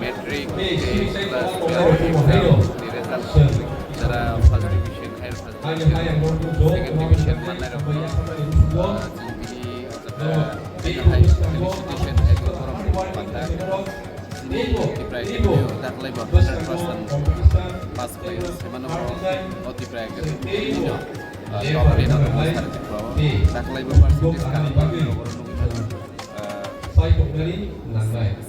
Metric plus result যারা first division higher first second division মানার felicitation এগুলো পাতা অতিপ্রায় থাকলে বা 100% পাস করে সেমানଙ୍କର অতিপ্রায় টপ 10 থাকলে বা পার্সেন্টেজ কারণ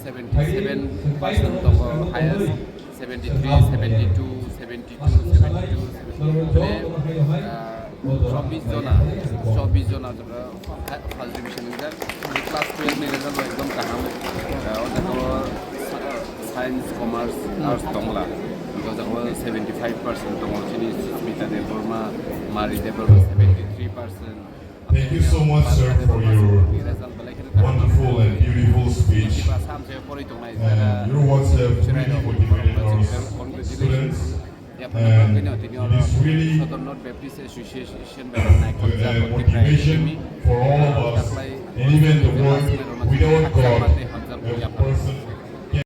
77% of highest 73, 72, 72, 72, 24 जना ফার্স্ট ডিভিশন ক্লাস 12 नि रिजल्ट एकदम गाहाम साइन्स कमार्स आर्ट्स दंला जागो 75% दङ जोंनि स्मिता देबरमा मारि Debbarma 73%. Thank you so much, sir, for your wonderful and beautiful speech. And your words have really motivated our students. And it is really a motivation for all of us. And even the world without God have